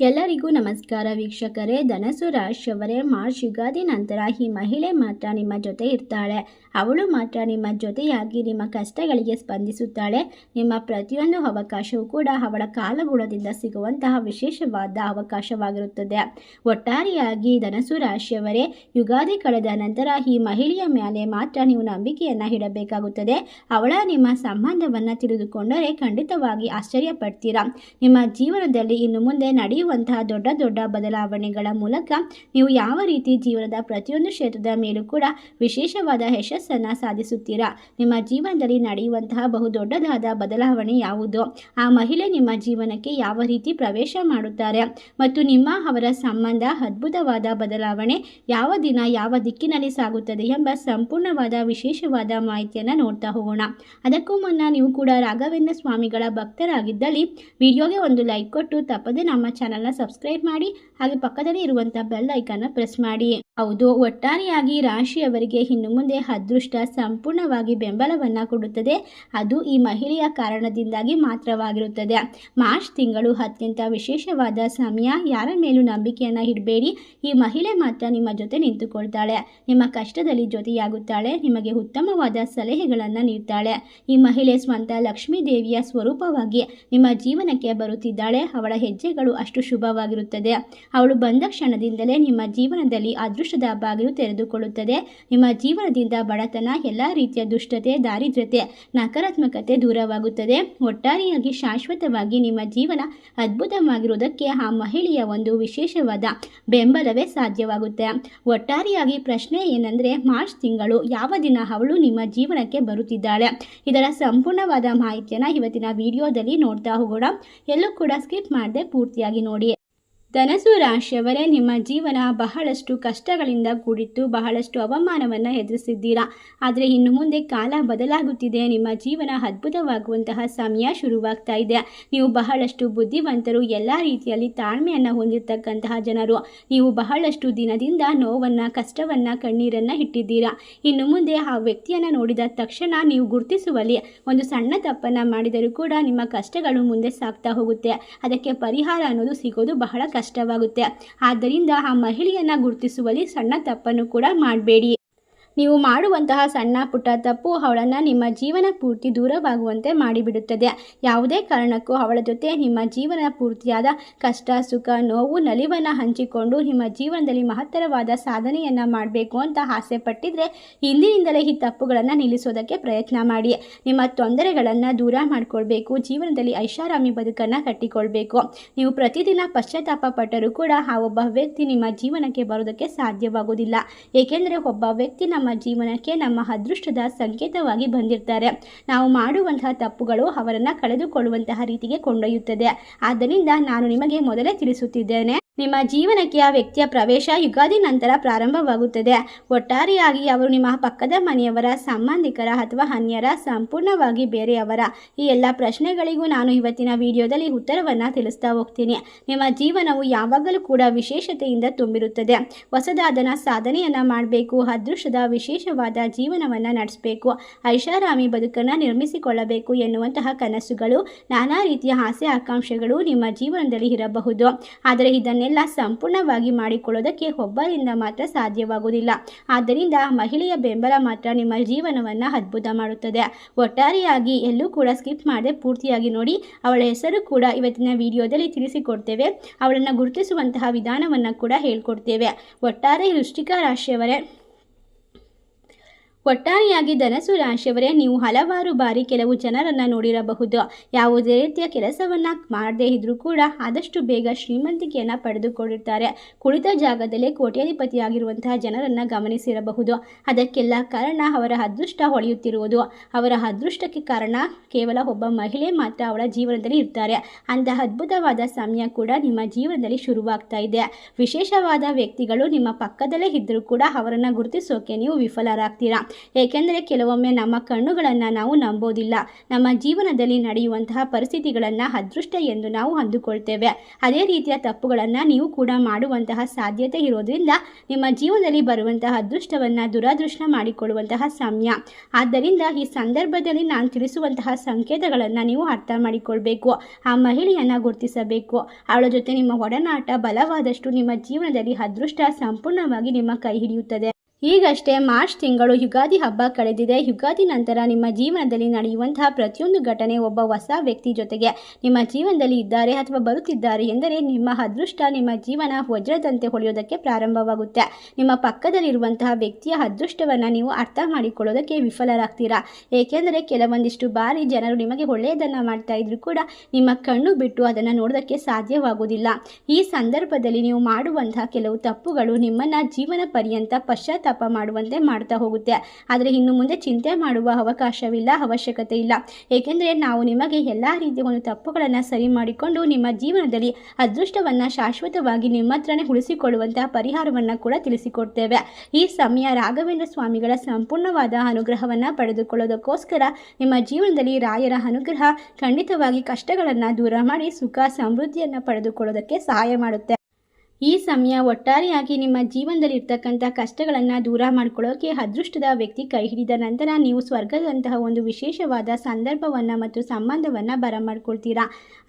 ಎಲ್ಲರಿಗೂ ನಮಸ್ಕಾರ ವೀಕ್ಷಕರೇ. ಧನಸ್ಸು ರಾಶಿಯವರೇ, ಮಾರ್ಚ್ ಯುಗಾದಿ ನಂತರ ಈ ಮಹಿಳೆ ಮಾತ್ರ ನಿಮ್ಮ ಜೊತೆ ಇರ್ತಾಳೆ. ಅವಳು ಮಾತ್ರ ನಿಮ್ಮ ಜೊತೆಯಾಗಿ ನಿಮ್ಮ ಕಷ್ಟಗಳಿಗೆ ಸ್ಪಂದಿಸುತ್ತಾಳೆ. ನಿಮ್ಮ ಪ್ರತಿಯೊಂದು ಅವಕಾಶವೂ ಕೂಡ ಅವಳ ಕಾಲಗುಣದಿಂದ ಸಿಗುವಂತಹ ವಿಶೇಷವಾದ ಅವಕಾಶವಾಗಿರುತ್ತದೆ. ಒಟ್ಟಾರೆಯಾಗಿ ಧನಸ್ಸು ರಾಶಿಯವರೇ, ಯುಗಾದಿ ಕಳೆದ ನಂತರ ಈ ಮಹಿಳೆಯ ಮೇಲೆ ಮಾತ್ರ ನೀವು ನಂಬಿಕೆಯನ್ನು ಇಡಬೇಕಾಗುತ್ತದೆ. ಅವಳ ನಿಮ್ಮ ಸಂಬಂಧವನ್ನು ತಿಳಿದುಕೊಂಡರೆ ಖಂಡಿತವಾಗಿ ಆಶ್ಚರ್ಯಪಡ್ತೀರಾ. ನಿಮ್ಮ ಜೀವನದಲ್ಲಿ ಇನ್ನು ಮುಂದೆ ನಡೆಯುವಂತಹ ದೊಡ್ಡ ದೊಡ್ಡ ಬದಲಾವಣೆಗಳ ಮೂಲಕ ನೀವು ಯಾವ ರೀತಿ ಜೀವನದ ಪ್ರತಿಯೊಂದು ಕ್ಷೇತ್ರದ ಮೇಲೂ ಕೂಡ ವಿಶೇಷವಾದ ಯಶಸ್ಸನ್ನು ಸಾಧಿಸುತ್ತೀರಾ. ನಿಮ್ಮ ಜೀವನದಲ್ಲಿ ನಡೆಯುವಂತಹ ಬಹುದೊಡ್ಡದಾದ ಬದಲಾವಣೆ ಯಾವುದು, ಆ ಮಹಿಳೆ ನಿಮ್ಮ ಜೀವನಕ್ಕೆ ಯಾವ ರೀತಿ ಪ್ರವೇಶ ಮಾಡುತ್ತಾರೆ ಮತ್ತು ನಿಮ್ಮ ಅವರ ಸಂಬಂಧ ಅದ್ಭುತವಾದ ಬದಲಾವಣೆ ಯಾವ ದಿನ ಯಾವ ದಿಕ್ಕಿನಲ್ಲಿ ಸಾಗುತ್ತದೆ ಎಂಬ ಸಂಪೂರ್ಣವಾದ ವಿಶೇಷವಾದ ಮಾಹಿತಿಯನ್ನು ನೋಡ್ತಾ ಹೋಗೋಣ. ಅದಕ್ಕೂ ಮುನ್ನ ನೀವು ಕೂಡ ರಾಘವೇಂದ್ರ ಸ್ವಾಮಿಗಳ ಭಕ್ತರಾಗಿದ್ದಲ್ಲಿ ವಿಡಿಯೋಗೆ ಒಂದು ಲೈಕ್ ಕೊಟ್ಟು ತಪ್ಪದೆ ನಮ್ಮ ಚಾನಲ್ನ ಸಬ್ಸ್ಕ್ರೈಬ್ ಮಾಡಿ, ಹಾಗೆ ಪಕ್ಕದಲ್ಲಿ ಇರುವಂಥ ಬೆಲ್ ಐಕಾನ್ನ ಪ್ರೆಸ್ ಮಾಡಿ. ಹೌದು, ಒಟ್ಟಾರೆಯಾಗಿ ರಾಶಿಯವರಿಗೆ ಇನ್ನು ಮುಂದೆ ಅದೃಷ್ಟ ಸಂಪೂರ್ಣವಾಗಿ ಬೆಂಬಲವನ್ನು ಕೊಡುತ್ತದೆ. ಅದು ಈ ಮಹಿಳೆಯ ಕಾರಣದಿಂದಾಗಿ ಮಾತ್ರವಾಗಿರುತ್ತದೆ. ಮಾರ್ಚ್ ತಿಂಗಳು ಅತ್ಯಂತ ವಿಶೇಷವಾದ ಸಮಯ. ಯಾರ ಮೇಲೂ ನಂಬಿಕೆಯನ್ನು ಇಡಬೇಡಿ. ಈ ಮಹಿಳೆ ಮಾತ್ರ ನಿಮ್ಮ ಜೊತೆ ನಿಂತುಕೊಳ್ತಾಳೆ. ನಿಮ್ಮ ಕಷ್ಟದಲ್ಲಿ ಜೊತೆಯಾಗುತ್ತಾಳೆ. ನಿಮಗೆ ಉತ್ತಮವಾದ ಸಲಹೆಗಳನ್ನು ನೀಡ್ತಾಳೆ. ಈ ಮಹಿಳೆ ಸ್ವಂತ ಲಕ್ಷ್ಮೀ ದೇವಿಯ ಸ್ವರೂಪವಾಗಿ ನಿಮ್ಮ ಜೀವನಕ್ಕೆ ಬರುತ್ತಿದ್ದಾಳೆ. ಅವಳ ಹೆಜ್ಜೆಗಳು ಅಷ್ಟು ಶುಭವಾಗಿರುತ್ತದೆ. ಅವಳು ಬಂದ ಕ್ಷಣದಿಂದಲೇ ನಿಮ್ಮ ಜೀವನದಲ್ಲಿ ಅದೃಷ್ಟದ ಬಾಗಿಲು ತೆರೆದುಕೊಳ್ಳುತ್ತದೆ. ನಿಮ್ಮ ಜೀವನದಿಂದ ಬಡತನ, ಎಲ್ಲ ರೀತಿಯ ದುಷ್ಟತೆ, ದಾರಿದ್ರ್ಯತೆ, ನಕಾರಾತ್ಮಕತೆ ದೂರವಾಗುತ್ತದೆ. ಒಟ್ಟಾರೆಯಾಗಿ ಶಾಶ್ವತವಾಗಿ ನಿಮ್ಮ ಜೀವನ ಅದ್ಭುತವಾಗಿರುವುದಕ್ಕೆ ಆ ಮಹಿಳೆಯ ಒಂದು ವಿಶೇಷವಾದ ಬೆಂಬಲವೇ ಸಾಧ್ಯವಾಗುತ್ತೆ. ಒಟ್ಟಾರೆಯಾಗಿ ಪ್ರಶ್ನೆ ಏನಂದರೆ, ಮಾರ್ಚ್ ತಿಂಗಳು ಯಾವ ದಿನ ಅವಳು ನಿಮ್ಮ ಜೀವನಕ್ಕೆ ಬರುತ್ತಿದ್ದಾಳೆ? ಇದರ ಸಂಪೂರ್ಣವಾದ ಮಾಹಿತಿಯನ್ನು ಇವತ್ತಿನ ವಿಡಿಯೋದಲ್ಲಿ ನೋಡ್ತಾ ಹೋಗೋಣ. ಎಲ್ಲೂ ಕೂಡ ಸ್ಕಿಪ್ ಮಾಡದೆ ಪೂರ್ತಿಯಾಗಿ ನೋಡಿ. ಧನಸ್ಸು ರಾಶಿಯವರೇ, ನಿಮ್ಮ ಜೀವನ ಬಹಳಷ್ಟು ಕಷ್ಟಗಳಿಂದ ಕೂಡಿತ್ತು. ಬಹಳಷ್ಟು ಅವಮಾನವನ್ನು ಎದುರಿಸಿದ್ದೀರಾ. ಆದರೆ ಇನ್ನು ಮುಂದೆ ಕಾಲ ಬದಲಾಗುತ್ತಿದೆ. ನಿಮ್ಮ ಜೀವನ ಅದ್ಭುತವಾಗುವಂತಹ ಸಮಯ ಶುರುವಾಗ್ತಾ ಇದೆ. ನೀವು ಬಹಳಷ್ಟು ಬುದ್ಧಿವಂತರು, ಎಲ್ಲ ರೀತಿಯಲ್ಲಿ ತಾಳ್ಮೆಯನ್ನು ಹೊಂದಿರತಕ್ಕಂತಹ ಜನರು. ನೀವು ಬಹಳಷ್ಟು ದಿನದಿಂದ ನೋವನ್ನು, ಕಷ್ಟವನ್ನು, ಕಣ್ಣೀರನ್ನು ಇಟ್ಟಿದ್ದೀರಾ. ಇನ್ನು ಮುಂದೆ ಆ ವ್ಯಕ್ತಿಯನ್ನು ನೋಡಿದ ತಕ್ಷಣ ನೀವು ಗುರುತಿಸುವಲ್ಲಿ ಒಂದು ಸಣ್ಣ ತಪ್ಪನ್ನು ಮಾಡಿದರೂ ಕೂಡ ನಿಮ್ಮ ಕಷ್ಟಗಳು ಮುಂದೆ ಸಾಗ್ತಾ ಹೋಗುತ್ತೆ. ಅದಕ್ಕೆ ಪರಿಹಾರ ಅನ್ನೋದು ಸಿಗೋದು ಬಹಳ ಕಷ್ಟವಾಗುತ್ತೆ. ಆದ್ದರಿಂದ ಆ ಮಹಿಳೆಯನ್ನು ಗುರುತಿಸುವಲ್ಲಿ ಸಣ್ಣ ತಪ್ಪನ್ನು ಕೂಡ ಮಾಡಬೇಡಿ. ನೀವು ಮಾಡುವಂತಹ ಸಣ್ಣ ಪುಟ್ಟ ತಪ್ಪು ಅವಳನ್ನು ನಿಮ್ಮ ಜೀವನ ಪೂರ್ತಿ ದೂರವಾಗುವಂತೆ ಮಾಡಿಬಿಡುತ್ತದೆ. ಯಾವುದೇ ಕಾರಣಕ್ಕೂ ಅವಳ ಜೊತೆ ನಿಮ್ಮ ಜೀವನ ಪೂರ್ತಿಯಾದ ಕಷ್ಟ, ಸುಖ, ನೋವು, ನಲಿವನ್ನು ಹಂಚಿಕೊಂಡು ನಿಮ್ಮ ಜೀವನದಲ್ಲಿ ಮಹತ್ತರವಾದ ಸಾಧನೆಯನ್ನು ಮಾಡಬೇಕು ಅಂತ ಆಸೆ ಪಟ್ಟಿದ್ರೆ ಇಂದಿನಿಂದಲೇ ಈ ತಪ್ಪುಗಳನ್ನು ನಿಲ್ಲಿಸೋದಕ್ಕೆ ಪ್ರಯತ್ನ ಮಾಡಿ. ನಿಮ್ಮ ತೊಂದರೆಗಳನ್ನು ದೂರ ಮಾಡಿಕೊಳ್ಬೇಕು. ಜೀವನದಲ್ಲಿ ಐಷಾರಾಮಿ ಬದುಕನ್ನು ಕಟ್ಟಿಕೊಳ್ಬೇಕು. ನೀವು ಪ್ರತಿದಿನ ಪಶ್ಚಾತ್ತಾಪ ಪಟ್ಟರೂ ಕೂಡ ಆ ಒಬ್ಬ ವ್ಯಕ್ತಿ ನಿಮ್ಮ ಜೀವನಕ್ಕೆ ಬರೋದಕ್ಕೆ ಸಾಧ್ಯವಾಗುವುದಿಲ್ಲ. ಏಕೆಂದರೆ ಒಬ್ಬ ವ್ಯಕ್ತಿ ನಮ್ಮ ಜೀವನಕ್ಕೆ ನಮ್ಮ ಅದೃಷ್ಟದ ಸಂಕೇತವಾಗಿ ಬಂದಿರ್ತಾರೆ. ನಾವು ಮಾಡುವಂತಹ ತಪ್ಪುಗಳು ಅವರನ್ನು ಕಳೆದುಕೊಳ್ಳುವಂತಹ ರೀತಿಗೆ ಕೊಂಡೊಯ್ಯುತ್ತದೆ. ಆದ್ದರಿಂದ ನಾನು ನಿಮಗೆ ಮೊದಲೇ ತಿಳಿಸುತ್ತಿದ್ದೇನೆ, ನಿಮ್ಮ ಜೀವನಕ್ಕೆ ಆ ವ್ಯಕ್ತಿಯ ಪ್ರವೇಶ ಯುಗಾದಿ ನಂತರ ಪ್ರಾರಂಭವಾಗುತ್ತದೆ. ಒಟ್ಟಾರೆಯಾಗಿ ಅವರು ನಿಮ್ಮ ಪಕ್ಕದ ಮನೆಯವರ, ಸಂಬಂಧಿಕರ ಅಥವಾ ಅನ್ಯರ, ಸಂಪೂರ್ಣವಾಗಿ ಬೇರೆಯವರ? ಈ ಎಲ್ಲ ಪ್ರಶ್ನೆಗಳಿಗೂ ನಾನು ಇವತ್ತಿನ ವಿಡಿಯೋದಲ್ಲಿ ಉತ್ತರವನ್ನು ತಿಳಿಸ್ತಾ ಹೋಗ್ತೀನಿ. ನಿಮ್ಮ ಜೀವನವು ಯಾವಾಗಲೂ ಕೂಡ ವಿಶೇಷತೆಯಿಂದ ತುಂಬಿರುತ್ತದೆ. ಹೊಸದಾದನ ಸಾಧನೆಯನ್ನು ಮಾಡಬೇಕು. ಅದೃಷ್ಟದ ವಿಶೇಷವಾದ ಜೀವನವನ್ನು ನಡೆಸಬೇಕು. ಐಷಾರಾಮಿ ಬದುಕನ್ನು ನಿರ್ಮಿಸಿಕೊಳ್ಳಬೇಕು ಎನ್ನುವಂತಹ ಕನಸುಗಳು, ನಾನಾ ರೀತಿಯ ಆಸೆ ಆಕಾಂಕ್ಷೆಗಳು ನಿಮ್ಮ ಜೀವನದಲ್ಲಿ ಇರಬಹುದು. ಆದರೆ ಇದನ್ನೆಲ್ಲ ಸಂಪೂರ್ಣವಾಗಿ ಮಾಡಿಕೊಳ್ಳೋದಕ್ಕೆ ಒಬ್ಬರಿಂದ ಮಾತ್ರ ಸಾಧ್ಯವಾಗುವುದಿಲ್ಲ. ಆದ್ದರಿಂದ ಮಹಿಳೆಯ ಬೆಂಬಲ ಮಾತ್ರ ನಿಮ್ಮ ಜೀವನವನ್ನು ಅದ್ಭುತ ಮಾಡುತ್ತದೆ. ಒಟ್ಟಾರೆಯಾಗಿ ಎಲ್ಲೂ ಕೂಡ ಸ್ಕಿಪ್ ಮಾಡದೆ ಪೂರ್ತಿಯಾಗಿ ನೋಡಿ. ಅವಳ ಹೆಸರು ಕೂಡ ಇವತ್ತಿನ ವಿಡಿಯೋದಲ್ಲಿ ತಿಳಿಸಿಕೊಡ್ತೇವೆ. ಅವಳನ್ನು ಗುರುತಿಸುವಂತಹ ವಿಧಾನವನ್ನು ಕೂಡ ಹೇಳ್ಕೊಡ್ತೇವೆ. ಒಟ್ಟಾರೆಯಾಗಿ ಧನಸ್ಸು ರಾಶಿಯವರೇ, ನೀವು ಹಲವಾರು ಬಾರಿ ಕೆಲವು ಜನರನ್ನು ನೋಡಿರಬಹುದು. ಯಾವುದೇ ರೀತಿಯ ಕೆಲಸವನ್ನು ಮಾಡದೇ ಇದ್ರೂ ಕೂಡ ಆದಷ್ಟು ಬೇಗ ಶ್ರೀಮಂತಿಕೆಯನ್ನು ಪಡೆದುಕೊಂಡಿರ್ತಾರೆ. ಕುಳಿತ ಜಾಗದಲ್ಲೇ ಕೋಟ್ಯಾಧಿಪತಿಯಾಗಿರುವಂತಹ ಜನರನ್ನು ಗಮನಿಸಿರಬಹುದು. ಅದಕ್ಕೆಲ್ಲ ಕಾರಣ ಅವರ ಅದೃಷ್ಟ ಹೊಳೆಯುತ್ತಿರುವುದು. ಅವರ ಅದೃಷ್ಟಕ್ಕೆ ಕಾರಣ ಕೇವಲ ಒಬ್ಬ ಮಹಿಳೆ ಮಾತ್ರ ಅವಳ ಜೀವನದಲ್ಲಿ ಇರ್ತಾರೆ. ಅಂತಹ ಅದ್ಭುತವಾದ ಸಮಯ ಕೂಡ ನಿಮ್ಮ ಜೀವನದಲ್ಲಿ ಶುರುವಾಗ್ತಾ ಇದೆ. ವಿಶೇಷವಾದ ವ್ಯಕ್ತಿಗಳು ನಿಮ್ಮ ಪಕ್ಕದಲ್ಲೇ ಇದ್ದರೂ ಕೂಡ ಅವರನ್ನು ಗುರುತಿಸೋಕೆ ನೀವು ವಿಫಲರಾಗ್ತೀರಾ. ಏಕೆಂದರೆ ಕೆಲವೊಮ್ಮೆ ನಮ್ಮ ಕಣ್ಣುಗಳನ್ನು ನಾವು ನಂಬೋದಿಲ್ಲ. ನಮ್ಮ ಜೀವನದಲ್ಲಿ ನಡೆಯುವಂತಹ ಪರಿಸ್ಥಿತಿಗಳನ್ನು ಅದೃಷ್ಟ ಎಂದು ನಾವು ಅಂದುಕೊಳ್ತೇವೆ. ಅದೇ ರೀತಿಯ ತಪ್ಪುಗಳನ್ನು ನೀವು ಕೂಡ ಮಾಡುವಂತಹ ಸಾಧ್ಯತೆ ಇರೋದ್ರಿಂದ ನಿಮ್ಮ ಜೀವನದಲ್ಲಿ ಬರುವಂತಹ ಅದೃಷ್ಟವನ್ನು ದುರಾದೃಷ್ಟ ಮಾಡಿಕೊಳ್ಳುವಂತಹ ಸಮಯ. ಆದ್ದರಿಂದ ಈ ಸಂದರ್ಭದಲ್ಲಿ ನಾನು ತಿಳಿಸುವಂತಹ ಸಂಕೇತಗಳನ್ನು ನೀವು ಅರ್ಥ ಮಾಡಿಕೊಳ್ಬೇಕು. ಆ ಮಹಿಳೆಯನ್ನು ಗುರುತಿಸಬೇಕು. ಅವಳ ಜೊತೆ ನಿಮ್ಮ ಒಡನಾಟ ಬಲವಾದಷ್ಟು ನಿಮ್ಮ ಜೀವನದಲ್ಲಿ ಅದೃಷ್ಟ ಸಂಪೂರ್ಣವಾಗಿ ನಿಮ್ಮ ಕೈ ಹಿಡಿಯುತ್ತದೆ. ಈಗಷ್ಟೇ ಮಾರ್ಚ್ ತಿಂಗಳು ಯುಗಾದಿ ಹಬ್ಬ ಕಳೆದಿದೆ. ಯುಗಾದಿ ನಂತರ ನಿಮ್ಮ ಜೀವನದಲ್ಲಿ ನಡೆಯುವಂತಹ ಪ್ರತಿಯೊಂದು ಘಟನೆ ಒಬ್ಬ ಹೊಸ ವ್ಯಕ್ತಿ ಜೊತೆಗೆ ನಿಮ್ಮ ಜೀವನದಲ್ಲಿ ಇದ್ದಾರೆ ಅಥವಾ ಬರುತ್ತಿದ್ದಾರೆ ಎಂದರೆ ನಿಮ್ಮ ಅದೃಷ್ಟ ನಿಮ್ಮ ಜೀವನ ವಜ್ರದಂತೆ ಹೊಳೆಯೋದಕ್ಕೆ ಪ್ರಾರಂಭವಾಗುತ್ತೆ. ನಿಮ್ಮ ಪಕ್ಕದಲ್ಲಿರುವಂತಹ ವ್ಯಕ್ತಿಯ ಅದೃಷ್ಟವನ್ನು ನೀವು ಅರ್ಥ ಮಾಡಿಕೊಳ್ಳೋದಕ್ಕೆ ವಿಫಲರಾಗ್ತೀರಾ. ಏಕೆಂದರೆ ಕೆಲವೊಂದಿಷ್ಟು ಬಾರಿ ಜನರು ನಿಮಗೆ ಒಳ್ಳೆಯದನ್ನು ಮಾಡ್ತಾ ಇದ್ರು ಕೂಡ ನಿಮ್ಮ ಕಣ್ಣು ಬಿಟ್ಟು ಅದನ್ನು ನೋಡೋದಕ್ಕೆ ಸಾಧ್ಯವಾಗುವುದಿಲ್ಲ. ಈ ಸಂದರ್ಭದಲ್ಲಿ ನೀವು ಮಾಡುವಂತಹ ಕೆಲವು ತಪ್ಪುಗಳು ನಿಮ್ಮನ್ನು ಜೀವನ ಪರ್ಯಂತ ಪಶ್ಚಾತ್ತಾಪ ಮಾಡುವಂತೆ ಮಾಡ್ತಾ ಹೋಗುತ್ತೆ. ಆದರೆ ಇನ್ನು ಮುಂದೆ ಚಿಂತೆ ಮಾಡುವ ಅವಕಾಶವಿಲ್ಲ, ಅವಶ್ಯಕತೆ ಇಲ್ಲ. ಏಕೆಂದರೆ ನಾವು ನಿಮಗೆ ಎಲ್ಲ ರೀತಿಯ ಒಂದು ತಪ್ಪುಗಳನ್ನು ಸರಿ ಮಾಡಿಕೊಂಡು ನಿಮ್ಮ ಜೀವನದಲ್ಲಿ ಅದೃಷ್ಟವನ್ನು ಶಾಶ್ವತವಾಗಿ ನಿಮ್ಮ ಹತ್ರನೇ ಉಳಿಸಿಕೊಳ್ಳುವಂತಹ ಪರಿಹಾರವನ್ನು ಕೂಡ ತಿಳಿಸಿಕೊಡ್ತೇವೆ. ಈ ಸಮಯ ರಾಘವೇಂದ್ರ ಸ್ವಾಮಿಗಳ ಸಂಪೂರ್ಣವಾದ ಅನುಗ್ರಹವನ್ನು ಪಡೆದುಕೊಳ್ಳೋದಕ್ಕೋಸ್ಕರ ನಿಮ್ಮ ಜೀವನದಲ್ಲಿ ರಾಯರ ಅನುಗ್ರಹ ಖಂಡಿತವಾಗಿ ಕಷ್ಟಗಳನ್ನು ದೂರ ಮಾಡಿ ಸುಖ ಸಮೃದ್ಧಿಯನ್ನು ಪಡೆದುಕೊಳ್ಳೋದಕ್ಕೆ ಸಹಾಯ ಮಾಡುತ್ತೆ. ಈ ಸಮಯ ಒಟ್ಟಾರೆಯಾಗಿ ನಿಮ್ಮ ಜೀವನದಲ್ಲಿ ಇರ್ತಕ್ಕಂಥ ಕಷ್ಟಗಳನ್ನು ದೂರ ಮಾಡ್ಕೊಳ್ಳೋಕೆ ಅದೃಷ್ಟದ ವ್ಯಕ್ತಿ ಕೈ ಹಿಡಿದ ನಂತರ ನೀವು ಸ್ವರ್ಗದಂತಹ ಒಂದು ವಿಶೇಷವಾದ ಸಂದರ್ಭವನ್ನು ಮತ್ತು ಸಂಬಂಧವನ್ನು ಬರಮಾಡ್ಕೊಳ್ತೀರಾ.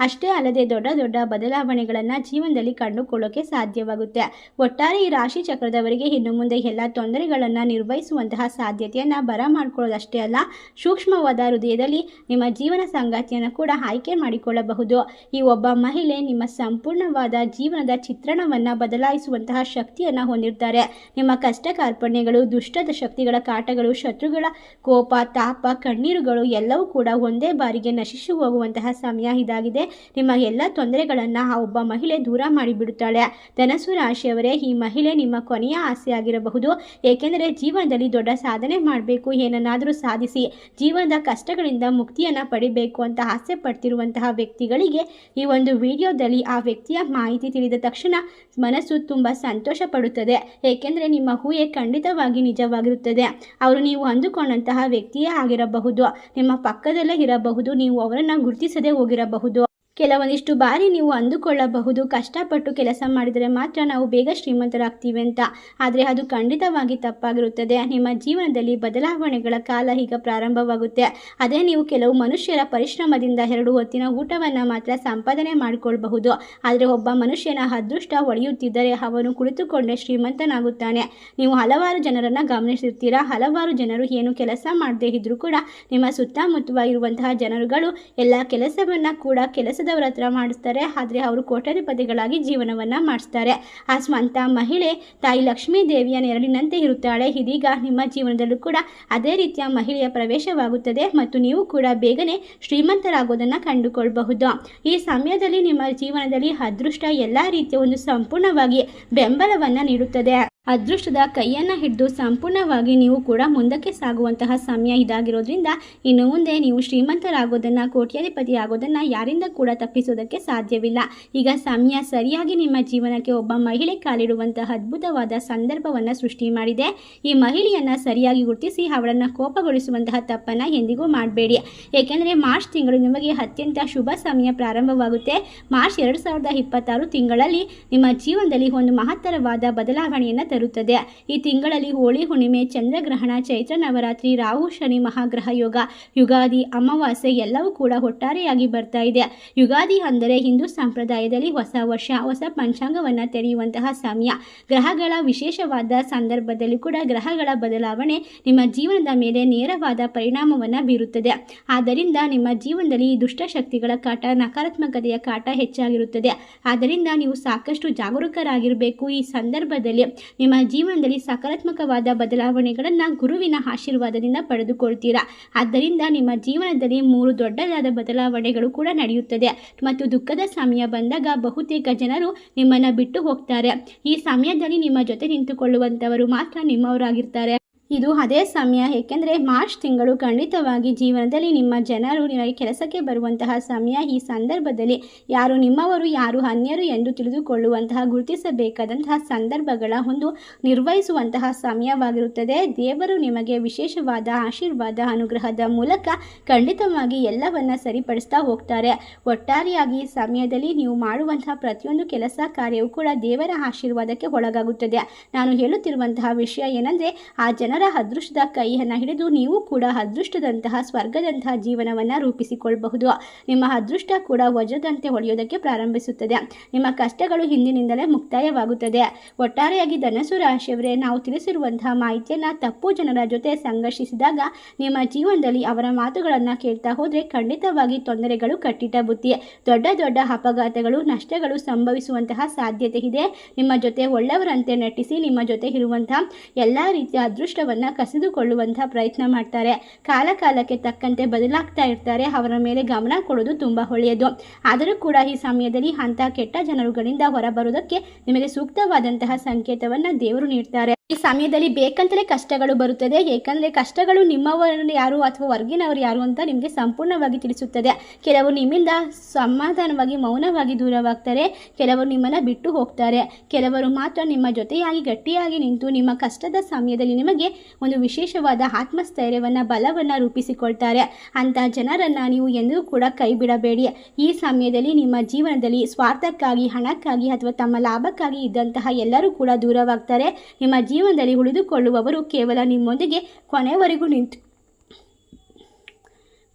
ಅಷ್ಟೇ ಅಲ್ಲದೆ ದೊಡ್ಡ ದೊಡ್ಡ ಬದಲಾವಣೆಗಳನ್ನು ಜೀವನದಲ್ಲಿ ಕಂಡುಕೊಳ್ಳೋಕೆ ಸಾಧ್ಯವಾಗುತ್ತೆ. ಒಟ್ಟಾರೆ ಈ ರಾಶಿ ಚಕ್ರದವರಿಗೆ ಇನ್ನು ಮುಂದೆ ಎಲ್ಲ ತೊಂದರೆಗಳನ್ನು ನಿರ್ವಹಿಸುವಂತಹ ಸಾಧ್ಯತೆಯನ್ನು ಬರಮಾಡ್ಕೊಳ್ಳೋದಷ್ಟೇ ಅಲ್ಲ, ಸೂಕ್ಷ್ಮವಾದ ಹೃದಯದಲ್ಲಿ ನಿಮ್ಮ ಜೀವನ ಸಂಗಾತಿಯನ್ನು ಕೂಡ ಆಯ್ಕೆ ಮಾಡಿಕೊಳ್ಳಬಹುದು. ಈ ಒಬ್ಬ ಮಹಿಳೆ ನಿಮ್ಮ ಸಂಪೂರ್ಣವಾದ ಜೀವನದ ಚಿತ್ರಣವನ್ನು ಬದಲಾಯಿಸುವಂತಹ ಶಕ್ತಿಯನ್ನು ಹೊಂದಿರ್ತಾರೆ. ನಿಮ್ಮ ಕಷ್ಟ ಕಾರ್ಪಣ್ಯಗಳು, ದುಷ್ಟದ ಶಕ್ತಿಗಳ ಕಾಟಗಳು, ಶತ್ರುಗಳ ಕೋಪ, ತಾಪ, ಕಣ್ಣೀರುಗಳು ಎಲ್ಲವೂ ಕೂಡ ಒಂದೇ ಬಾರಿಗೆ ನಶಿಸಿ ಹೋಗುವಂತಹ ಸಮಯ ಇದಾಗಿದೆ. ನಿಮ್ಮ ಎಲ್ಲ ತೊಂದರೆಗಳನ್ನು ಆ ಒಬ್ಬ ಮಹಿಳೆ ದೂರ ಮಾಡಿಬಿಡುತ್ತಾಳೆ. ಧನಸ್ಸು ರಾಶಿಯವರೇ, ಈ ಮಹಿಳೆ ನಿಮ್ಮ ಕೊನೆಯ ಆಸೆ ಆಗಿರಬಹುದು. ಏಕೆಂದರೆ ಜೀವನದಲ್ಲಿ ದೊಡ್ಡ ಸಾಧನೆ ಮಾಡಬೇಕು, ಏನನ್ನಾದರೂ ಸಾಧಿಸಿ ಜೀವನದ ಕಷ್ಟಗಳಿಂದ ಮುಕ್ತಿಯನ್ನು ಪಡಿಬೇಕು ಅಂತ ಆಸೆ ಪಡ್ತಿರುವಂತಹ ವ್ಯಕ್ತಿಗಳಿಗೆ ಈ ಒಂದು ವಿಡಿಯೋದಲ್ಲಿ ಆ ವ್ಯಕ್ತಿಯ ಮಾಹಿತಿ ತಿಳಿದ ತಕ್ಷಣ ಮನಸ್ಸು ತುಂಬ ಸಂತೋಷ ಪಡುತ್ತದೆ. ಏಕೆಂದರೆ ನಿಮ್ಮ ಊಹೆ ಖಂಡಿತವಾಗಿ ನಿಜವಾಗಿರುತ್ತದೆ. ಅವರು ನೀವು ಅಂದುಕೊಂಡಂತಹ ವ್ಯಕ್ತಿಯೇ ಆಗಿರಬಹುದು, ನಿಮ್ಮ ಪಕ್ಕದಲ್ಲೇ ಇರಬಹುದು, ನೀವು ಅವರನ್ನು ಗುರುತಿಸದೇ ಹೋಗಿರಬಹುದು. ಕೆಲವೊಂದಿಷ್ಟು ಬಾರಿ ನೀವು ಅಂದುಕೊಳ್ಳಬಹುದು ಕಷ್ಟಪಟ್ಟು ಕೆಲಸ ಮಾಡಿದರೆ ಮಾತ್ರ ನಾವು ಬೇಗ ಶ್ರೀಮಂತರಾಗ್ತೀವಿ ಅಂತ. ಆದರೆ ಅದು ಖಂಡಿತವಾಗಿ ತಪ್ಪಾಗಿರುತ್ತದೆ. ನಿಮ್ಮ ಜೀವನದಲ್ಲಿ ಬದಲಾವಣೆಗಳ ಕಾಲ ಈಗ ಪ್ರಾರಂಭವಾಗುತ್ತೆ. ಅದೇ ನೀವು ಕೆಲವು ಮನುಷ್ಯರ ಪರಿಶ್ರಮದಿಂದ 2 ಹೊತ್ತಿನ ಊಟವನ್ನು ಮಾತ್ರ ಸಂಪಾದನೆ ಮಾಡಿಕೊಳ್ಳಬಹುದು. ಆದರೆ ಒಬ್ಬ ಮನುಷ್ಯನ ಅದೃಷ್ಟ ಒಳೆಯುತ್ತಿದ್ದರೆ ಅವನು ಕುಳಿತುಕೊಂಡೇ ಶ್ರೀಮಂತನಾಗುತ್ತಾನೆ. ನೀವು ಹಲವಾರು ಜನರನ್ನು ಗಮನಿಸಿರ್ತೀರಾ. ಹಲವಾರು ಜನರು ಏನು ಕೆಲಸ ಮಾಡದೇ ಇದ್ದರೂ ಕೂಡ ನಿಮ್ಮ ಸುತ್ತಮುತ್ತ ಇರುವಂತಹ ಜನರುಗಳು ಎಲ್ಲ ಕೆಲಸವನ್ನು ಕೂಡ ಕೆಲಸದವರ ಹತ್ರ ಮಾಡಿಸ್ತಾರೆ. ಆದರೆ ಅವರು ಕೋಟ್ಯಾಧಿಪತಿಗಳಾಗಿ ಜೀವನವನ್ನು ಮಾಡಿಸ್ತಾರೆ. ಆ ಸ್ವಂತ ಮಹಿಳೆ ತಾಯಿ ಲಕ್ಷ್ಮೀ ದೇವಿಯ ನೆರಳಿನಂತೆ ಇರುತ್ತಾಳೆ. ಇದೀಗ ನಿಮ್ಮ ಜೀವನದಲ್ಲೂ ಕೂಡ ಅದೇ ರೀತಿಯ ಮಹಿಳೆಯ ಪ್ರವೇಶವಾಗುತ್ತದೆ ಮತ್ತು ನೀವು ಕೂಡ ಬೇಗನೆ ಶ್ರೀಮಂತರಾಗೋದನ್ನು ಕಂಡುಕೊಳ್ಳಬಹುದು. ಈ ಸಮಯದಲ್ಲಿ ನಿಮ್ಮ ಜೀವನದಲ್ಲಿ ಅದೃಷ್ಟ ಎಲ್ಲ ರೀತಿಯ ಒಂದು ಸಂಪೂರ್ಣವಾಗಿ ಬೆಂಬಲವನ್ನು ನೀಡುತ್ತದೆ. ಅದೃಷ್ಟದ ಕೈಯನ್ನು ಹಿಡಿದು ಸಂಪೂರ್ಣವಾಗಿ ನೀವು ಕೂಡ ಮುಂದಕ್ಕೆ ಸಾಗುವಂತಹ ಸಮಯ ಇದಾಗಿರೋದ್ರಿಂದ ಇನ್ನು ಮುಂದೆ ನೀವು ಶ್ರೀಮಂತರಾಗೋದನ್ನು, ಕೋಟ್ಯಾಧಿಪತಿ ಆಗೋದನ್ನು ಯಾರಿಂದ ಕೂಡ ತಪ್ಪಿಸೋದಕ್ಕೆ ಸಾಧ್ಯವಿಲ್ಲ. ಈಗ ಸಮಯ ಸರಿಯಾಗಿ ನಿಮ್ಮ ಜೀವನಕ್ಕೆ ಒಬ್ಬ ಮಹಿಳೆ ಕಾಲಿಡುವಂತಹ ಅದ್ಭುತವಾದ ಸಂದರ್ಭವನ್ನು ಸೃಷ್ಟಿ ಮಾಡಿದೆ. ಈ ಮಹಿಳೆಯನ್ನು ಸರಿಯಾಗಿ ಗುರುತಿಸಿ ಅವಳನ್ನು ಕೋಪಗೊಳಿಸುವಂತಹ ತಪ್ಪನ್ನು ಎಂದಿಗೂ ಮಾಡಬೇಡಿ. ಏಕೆಂದರೆ ಮಾರ್ಚ್ ತಿಂಗಳು ನಿಮಗೆ ಅತ್ಯಂತ ಶುಭ ಸಮಯ ಪ್ರಾರಂಭವಾಗುತ್ತೆ. ಮಾರ್ಚ್ 2026 ತಿಂಗಳಲ್ಲಿ ನಿಮ್ಮ ಜೀವನದಲ್ಲಿ ಒಂದು ಮಹತ್ತರವಾದ ಬದಲಾವಣೆಯನ್ನು ತರುತ್ತದೆ. ಈ ತಿಂಗಳಲ್ಲಿ ಹೋಳಿ ಹುಣ್ಣಿಮೆ, ಚಂದ್ರಗ್ರಹಣ, ಚೈತ್ರ ನವರಾತ್ರಿ, ರಾಹು ಶನಿ ಮಹಾಗ್ರಹ ಯೋಗ, ಯುಗಾದಿ, ಅಮಾವಾಸ್ಯೆ ಎಲ್ಲವೂ ಕೂಡ ಒಟ್ಟಾರೆಯಾಗಿ ಬರ್ತಾ ಇದೆ. ಯುಗಾದಿ ಅಂದರೆ ಹಿಂದೂ ಸಂಪ್ರದಾಯದಲ್ಲಿ ಹೊಸ ವರ್ಷ, ಹೊಸ ಪಂಚಾಂಗವನ್ನು ತೆರೆಯುವಂತಹ ಸಮಯ. ಗ್ರಹಗಳ ವಿಶೇಷವಾದ ಸಂದರ್ಭದಲ್ಲಿ ಕೂಡ ಗ್ರಹಗಳ ಬದಲಾವಣೆ ನಿಮ್ಮ ಜೀವನದ ಮೇಲೆ ನೇರವಾದ ಪರಿಣಾಮವನ್ನು ಬೀರುತ್ತದೆ. ಆದ್ದರಿಂದ ನಿಮ್ಮ ಜೀವನದಲ್ಲಿ ದುಷ್ಟಶಕ್ತಿಗಳ ಕಾಟ, ನಕಾರಾತ್ಮಕತೆಯ ಕಾಟ ಹೆಚ್ಚಾಗಿರುತ್ತದೆ. ಆದ್ದರಿಂದ ನೀವು ಸಾಕಷ್ಟು ಜಾಗರೂಕರಾಗಿರಬೇಕು. ಈ ಸಂದರ್ಭದಲ್ಲಿ ನಿಮ್ಮ ಜೀವನದಲ್ಲಿ ಸಕಾರಾತ್ಮಕವಾದ ಬದಲಾವಣೆಗಳನ್ನು ಗುರುವಿನ ಆಶೀರ್ವಾದದಿಂದ ಪಡೆದುಕೊಳ್ತೀರಾ. ಆದ್ದರಿಂದ ನಿಮ್ಮ ಜೀವನದಲ್ಲಿ 3 ದೊಡ್ಡದಾದ ಬದಲಾವಣೆಗಳು ಕೂಡ ನಡೆಯುತ್ತದೆ ಮತ್ತು ದುಃಖದ ಸಮಯ ಬಂದಾಗ ಬಹುತೇಕ ಜನರು ನಿಮ್ಮನ್ನು ಬಿಟ್ಟು ಹೋಗ್ತಾರೆ. ಈ ಸಮಯದಲ್ಲಿ ನಿಮ್ಮ ಜೊತೆ ನಿಂತುಕೊಳ್ಳುವಂಥವರು ಮಾತ್ರ ನಿಮ್ಮವರಾಗಿರ್ತಾರೆ. ಇದು ಅದೇ ಸಮಯ, ಏಕೆಂದರೆ ಮಾರ್ಚ್ ತಿಂಗಳು ಖಂಡಿತವಾಗಿ ಜೀವನದಲ್ಲಿ ನಿಮ್ಮ ಜನರು ನಿಮಗೆ ಕೆಲಸಕ್ಕೆ ಬರುವಂತಹ ಸಮಯ. ಈ ಸಂದರ್ಭದಲ್ಲಿ ಯಾರು ನಿಮ್ಮವರು ಯಾರು ಅನ್ಯರು ಎಂದು ತಿಳಿದುಕೊಳ್ಳುವಂತಹ ಗುರುತಿಸಬೇಕಾದಂತಹ ಸಂದರ್ಭಗಳ ಒಂದು ನಿರ್ವಹಿಸುವಂತಹ ಸಮಯವಾಗಿರುತ್ತದೆ. ದೇವರು ನಿಮಗೆ ವಿಶೇಷವಾದ ಆಶೀರ್ವಾದ ಅನುಗ್ರಹದ ಮೂಲಕ ಖಂಡಿತವಾಗಿ ಎಲ್ಲವನ್ನ ಸರಿಪಡಿಸ್ತಾ ಹೋಗ್ತಾರೆ. ಒಟ್ಟಾರೆಯಾಗಿ ಈ ಸಮಯದಲ್ಲಿ ನೀವು ಮಾಡುವಂತಹ ಪ್ರತಿಯೊಂದು ಕೆಲಸ ಕಾರ್ಯವೂ ಕೂಡ ದೇವರ ಆಶೀರ್ವಾದಕ್ಕೆ ಒಳಗಾಗುತ್ತದೆ. ನಾನು ಹೇಳುತ್ತಿರುವಂತಹ ವಿಷಯ ಏನಂದರೆ, ಆ ಜನರ ಅದೃಷ್ಟದ ಕೈಯನ್ನು ಹಿಡಿದು ನೀವು ಕೂಡ ಅದೃಷ್ಟದಂತಹ ಸ್ವರ್ಗದಂತಹ ಜೀವನವನ್ನು ರೂಪಿಸಿಕೊಳ್ಳಬಹುದು. ನಿಮ್ಮ ಅದೃಷ್ಟ ಕೂಡ ವಜ್ರದಂತೆ ಹೊಳೆಯೋದಕ್ಕೆ ಪ್ರಾರಂಭಿಸುತ್ತದೆ. ನಿಮ್ಮ ಕಷ್ಟಗಳು ಹಿಂದಿನಿಂದಲೇ ಮುಕ್ತಾಯವಾಗುತ್ತದೆ. ಒಟ್ಟಾರೆಯಾಗಿ ಧನಸ್ಸು ರಾಶಿಯವರೇ, ನಾವು ತಿಳಿಸಿರುವಂತಹ ಮಾಹಿತಿಯನ್ನು ತಪ್ಪು ಜನರ ಜೊತೆ ಸಂಘರ್ಷಿಸಿದಾಗ ನಿಮ್ಮ ಜೀವನದಲ್ಲಿ ಅವರ ಮಾತುಗಳನ್ನು ಕೇಳ್ತಾ ಹೋದರೆ ಖಂಡಿತವಾಗಿ ತೊಂದರೆಗಳು ಕಟ್ಟಿಟ್ಟ ಬುತ್ತಿ, ದೊಡ್ಡ ದೊಡ್ಡ ಅಪಘಾತಗಳು ನಷ್ಟಗಳು ಸಂಭವಿಸುವಂತಹ ಸಾಧ್ಯತೆ ಇದೆ. ನಿಮ್ಮ ಜೊತೆ ಒಳ್ಳೆಯವರಂತೆ ನಟಿಸಿ ನಿಮ್ಮ ಜೊತೆ ಇರುವಂತಹ ಎಲ್ಲ ರೀತಿಯ ಅದೃಷ್ಟವನ್ನು ಕಸಿದುಕೊಳ್ಳುವಂತಹ ಪ್ರಯತ್ನ ಮಾಡ್ತಾರೆ. ಕಾಲಕ್ಕೆ ತಕ್ಕಂತೆ ಬದಲಾಗ್ತಾ ಇರ್ತಾರೆ. ಅವರ ಮೇಲೆ ಗಮನ ಕೊಡೋದು ತುಂಬ ಒಳ್ಳೆಯದು. ಆದರೂ ಕೂಡ ಈ ಸಮಯದಲ್ಲಿ ಅಂತಹ ಕೆಟ್ಟ ಜನರುಗಳಿಂದ ಹೊರಬರುವುದಕ್ಕೆ ನಿಮಗೆ ಸೂಕ್ತವಾದಂತಹ ಸಂಕೇತವನ್ನು ದೇವರು ನೀಡ್ತಾರೆ. ಈ ಸಮಯದಲ್ಲಿ ಬೇಕಂತಲೇ ಕಷ್ಟಗಳು ಬರುತ್ತದೆ, ಏಕೆಂದರೆ ಕಷ್ಟಗಳು ನಿಮ್ಮವರು ಯಾರು ಅಥವಾ ಹೊರಗಿನವರು ಯಾರು ಅಂತ ನಿಮಗೆ ಸಂಪೂರ್ಣವಾಗಿ ತಿಳಿಸುತ್ತದೆ. ಕೆಲವರು ನಿಮ್ಮಿಂದ ಸಮಾಧಾನವಾಗಿ ಮೌನವಾಗಿ ದೂರವಾಗ್ತಾರೆ, ಕೆಲವರು ನಿಮ್ಮನ್ನು ಬಿಟ್ಟು ಹೋಗ್ತಾರೆ, ಕೆಲವರು ಮಾತ್ರ ನಿಮ್ಮ ಜೊತೆಯಾಗಿ ಗಟ್ಟಿಯಾಗಿ ನಿಂತು ನಿಮ್ಮ ಕಷ್ಟದ ಸಮಯದಲ್ಲಿ ನಿಮಗೆ ಒಂದು ವಿಶೇಷವಾದ ಆತ್ಮಸ್ಥೈರ್ಯವನ್ನು ಬಲವನ್ನು ರೂಪಿಸಿಕೊಳ್ತಾರೆ. ಅಂತಹ ಜನರನ್ನು ನೀವು ಎಂದೂ ಕೂಡ ಕೈ ಬಿಡಬೇಡಿ. ಈ ಸಮಯದಲ್ಲಿ ನಿಮ್ಮ ಜೀವನದಲ್ಲಿ ಸ್ವಾರ್ಥಕ್ಕಾಗಿ ಹಣಕ್ಕಾಗಿ ಅಥವಾ ತಮ್ಮ ಲಾಭಕ್ಕಾಗಿ ಇದ್ದಂತಹ ಎಲ್ಲರೂ ಕೂಡ ದೂರವಾಗ್ತಾರೆ. ನಿಮ್ಮ ಜೀವನದಲ್ಲಿ ಉಳಿದುಕೊಳ್ಳುವವರು ಕೇವಲ ನಿಮ್ಮೊಂದಿಗೆ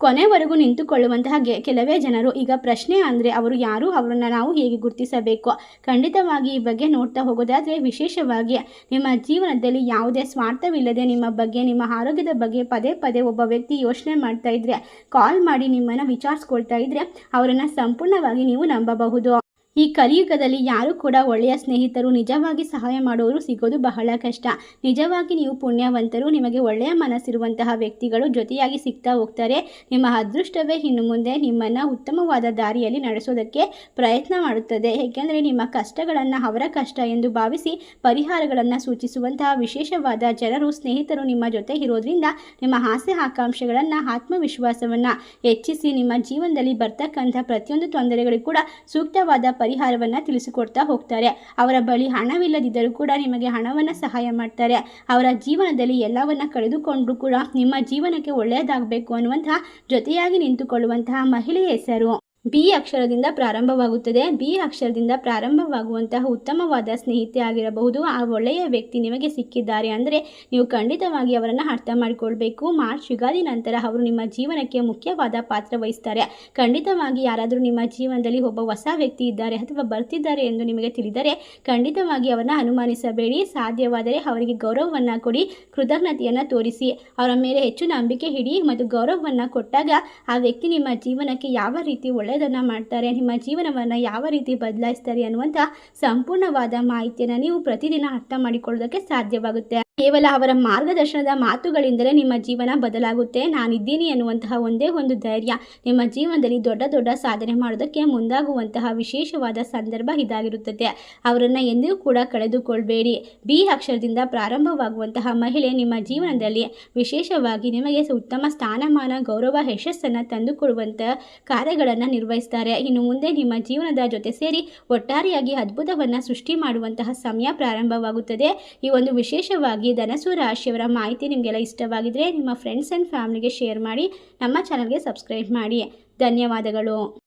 ಕೊನೆವರೆಗೂ ನಿಂತುಕೊಳ್ಳುವಂತಹ ಕೆಲವೇ ಜನರು. ಈಗ ಪ್ರಶ್ನೆ ಅಂದರೆ ಅವರು ಯಾರು, ಅವರನ್ನು ನಾವು ಹೇಗೆ ಗುರುತಿಸಬೇಕು? ಖಂಡಿತವಾಗಿ ಈ ಬಗ್ಗೆ ನೋಡ್ತಾ ಹೋಗೋದಾದರೆ, ವಿಶೇಷವಾಗಿ ನಿಮ್ಮ ಜೀವನದಲ್ಲಿ ಯಾವುದೇ ಸ್ವಾರ್ಥವಿಲ್ಲದೆ ನಿಮ್ಮ ಬಗ್ಗೆ ನಿಮ್ಮ ಆರೋಗ್ಯದ ಬಗ್ಗೆ ಪದೇ ಪದೇ ಒಬ್ಬ ವ್ಯಕ್ತಿ ಯೋಚನೆ ಮಾಡ್ತಾ ಇದ್ರೆ, ಕಾಲ್ ಮಾಡಿ ನಿಮ್ಮನ್ನು ವಿಚಾರಿಸ್ಕೊಳ್ತಾ ಇದ್ರೆ ಅವರನ್ನು ಸಂಪೂರ್ಣವಾಗಿ ನೀವು ನಂಬಬಹುದು. ಈ ಕಲಿಯುಗದಲ್ಲಿ ಯಾರು ಕೂಡ ಒಳ್ಳೆಯ ಸ್ನೇಹಿತರು, ನಿಜವಾಗಿ ಸಹಾಯ ಮಾಡೋರು ಸಿಗೋದು ಬಹಳ ಕಷ್ಟ. ನಿಜವಾಗಿ ನೀವು ಪುಣ್ಯವಂತರು. ನಿಮಗೆ ಒಳ್ಳೆಯ ಮನಸ್ಸಿರುವಂತಹ ವ್ಯಕ್ತಿಗಳು ಜೊತೆಯಾಗಿ ಸಿಗ್ತಾ ಹೋಗ್ತಾರೆ. ನಿಮ್ಮ ಅದೃಷ್ಟವೇ ಇನ್ನು ಮುಂದೆ ನಿಮ್ಮನ್ನು ಉತ್ತಮವಾದ ದಾರಿಯಲ್ಲಿ ನಡೆಸೋದಕ್ಕೆ ಪ್ರಯತ್ನ ಮಾಡುತ್ತದೆ. ಏಕೆಂದರೆ ನಿಮ್ಮ ಕಷ್ಟಗಳನ್ನು ಅವರ ಕಷ್ಟ ಎಂದು ಭಾವಿಸಿ ಪರಿಹಾರಗಳನ್ನು ಸೂಚಿಸುವಂತಹ ವಿಶೇಷವಾದ ಜನರು ಸ್ನೇಹಿತರು ನಿಮ್ಮ ಜೊತೆ ಇರೋದ್ರಿಂದ ನಿಮ್ಮ ಆಸೆ ಆಕಾಂಕ್ಷೆಗಳನ್ನು ಆತ್ಮವಿಶ್ವಾಸವನ್ನು ಹೆಚ್ಚಿಸಿ ನಿಮ್ಮ ಜೀವನದಲ್ಲಿ ಬರ್ತಕ್ಕಂಥ ಪ್ರತಿಯೊಂದು ತೊಂದರೆಗಳಿಗೂ ಕೂಡ ಸೂಕ್ತವಾದ ಪರಿಹಾರವನ್ನು ತಿಳಿಸಿಕೊಡ್ತಾ ಹೋಗ್ತಾರೆ. ಅವರ ಬಳಿ ಹಣವಿಲ್ಲದಿದ್ದರೂ ಕೂಡ ನಿಮಗೆ ಹಣವನ್ನು ಸಹಾಯ ಮಾಡ್ತಾರೆ. ಅವರ ಜೀವನದಲ್ಲಿ ಎಲ್ಲವನ್ನ ಕಳೆದುಕೊಂಡ್ರೂ ಕೂಡ ನಿಮ್ಮ ಜೀವನಕ್ಕೆ ಒಳ್ಳೆಯದಾಗಬೇಕು ಅನ್ನುವಂತಹ ಜೊತೆಯಾಗಿ ನಿಂತುಕೊಳ್ಳುವಂತಹ ಮಹಿಳೆಯ ಹೆಸರು ಬಿ ಅಕ್ಷರದಿಂದ ಪ್ರಾರಂಭವಾಗುತ್ತದೆ. ಬಿ ಅಕ್ಷರದಿಂದ ಪ್ರಾರಂಭವಾಗುವಂತಹ ಉತ್ತಮವಾದ ಸ್ನೇಹಿತೆ ಆಗಿರಬಹುದು. ಆ ಒಳ್ಳೆಯ ವ್ಯಕ್ತಿ ನಿಮಗೆ ಸಿಕ್ಕಿದ್ದಾರೆ ಅಂದರೆ ನೀವು ಖಂಡಿತವಾಗಿ ಅವರನ್ನು ಅರ್ಥ ಮಾಡಿಕೊಳ್ಬೇಕು. ಮಾರ್ಚ್ ಯುಗಾದಿ ನಂತರ ಅವರು ನಿಮ್ಮ ಜೀವನಕ್ಕೆ ಮುಖ್ಯವಾದ ಪಾತ್ರ ವಹಿಸ್ತಾರೆ. ಖಂಡಿತವಾಗಿ ಯಾರಾದರೂ ನಿಮ್ಮ ಜೀವನದಲ್ಲಿ ಒಬ್ಬ ಹೊಸ ವ್ಯಕ್ತಿ ಇದ್ದಾರೆ ಅಥವಾ ಬರ್ತಿದ್ದಾರೆ ಎಂದು ನಿಮಗೆ ತಿಳಿದರೆ ಖಂಡಿತವಾಗಿ ಅವರನ್ನು ಅನುಮಾನಿಸಬೇಡಿ. ಸಾಧ್ಯವಾದರೆ ಅವರಿಗೆ ಗೌರವವನ್ನು ಕೊಡಿ, ಕೃತಜ್ಞತೆಯನ್ನು ತೋರಿಸಿ, ಅವರ ಮೇಲೆ ಹೆಚ್ಚು ನಂಬಿಕೆ ಇಡಿ ಮತ್ತು ಗೌರವವನ್ನು ಕೊಟ್ಟಾಗ ಆ ವ್ಯಕ್ತಿ ನಿಮ್ಮ ಜೀವನಕ್ಕೆ ಯಾವ ರೀತಿ ಒಳ್ಳೆಯದನ್ನು ಮಾಡ್ತಾರೆ, ನಿಮ್ಮ ಜೀವನವನ್ನು ಯಾವ ರೀತಿ ಬದಲಾಯಿಸ್ತಾರೆ ಅನ್ನುವಂಥ ಸಂಪೂರ್ಣವಾದ ಮಾಹಿತಿಯನ್ನು ನೀವು ಪ್ರತಿದಿನ ಅರ್ಥ ಮಾಡಿಕೊಳ್ಳೋದಕ್ಕೆ ಸಾಧ್ಯವಾಗುತ್ತೆ. ಕೇವಲ ಅವರ ಮಾರ್ಗದರ್ಶನದ ಮಾತುಗಳಿಂದಲೇ ನಿಮ್ಮ ಜೀವನ ಬದಲಾಗುತ್ತೆ. ನಾನಿದ್ದೀನಿ ಎನ್ನುವಂತಹ ಒಂದೇ ಒಂದು ಧೈರ್ಯ ನಿಮ್ಮ ಜೀವನದಲ್ಲಿ ದೊಡ್ಡ ದೊಡ್ಡ ಸಾಧನೆ ಮಾಡೋದಕ್ಕೆ ಮುಂದಾಗುವಂತಹ ವಿಶೇಷವಾದ ಸಂದರ್ಭ ಇದಾಗಿರುತ್ತದೆ. ಅವರನ್ನು ಎಂದೂ ಕೂಡ ಕಳೆದುಕೊಳ್ಬೇಡಿ. ಬಿ ಅಕ್ಷರದಿಂದ ಪ್ರಾರಂಭವಾಗುವಂತಹ ಮಹಿಳೆ ನಿಮ್ಮ ಜೀವನದಲ್ಲಿ ವಿಶೇಷವಾಗಿ ನಿಮಗೆ ಉತ್ತಮ ಸ್ಥಾನಮಾನ, ಗೌರವ, ಯಶಸ್ಸನ್ನು ತಂದುಕೊಡುವಂತಹ ಕಾರ್ಯಗಳನ್ನು ನಿರ್ವಹಿಸ್ತಾರೆ. ಇನ್ನು ಮುಂದೆ ನಿಮ್ಮ ಜೀವನದ ಜೊತೆ ಸೇರಿ ಒಟ್ಟಾರೆಯಾಗಿ ಅದ್ಭುತವನ್ನು ಸೃಷ್ಟಿ ಮಾಡುವಂತಹ ಸಮಯ ಪ್ರಾರಂಭವಾಗುತ್ತದೆ. ಈ ಒಂದು ವಿಶೇಷವಾಗಿ ಧನಸ್ಸು ರಾಶಿಯವರ ಮಾಹಿತಿ ನಿಮಗೆಲ್ಲ ಇಷ್ಟವಾಗಿದ್ದರೆ ನಿಮ್ಮ ಫ್ರೆಂಡ್ಸ್ ಆ್ಯಂಡ್ ಫ್ಯಾಮಿಲಿಗೆ ಶೇರ್ ಮಾಡಿ, ನಮ್ಮ ಚಾನಲ್ಗೆ ಸಬ್ಸ್ಕ್ರೈಬ್ ಮಾಡಿ. ಧನ್ಯವಾದಗಳು.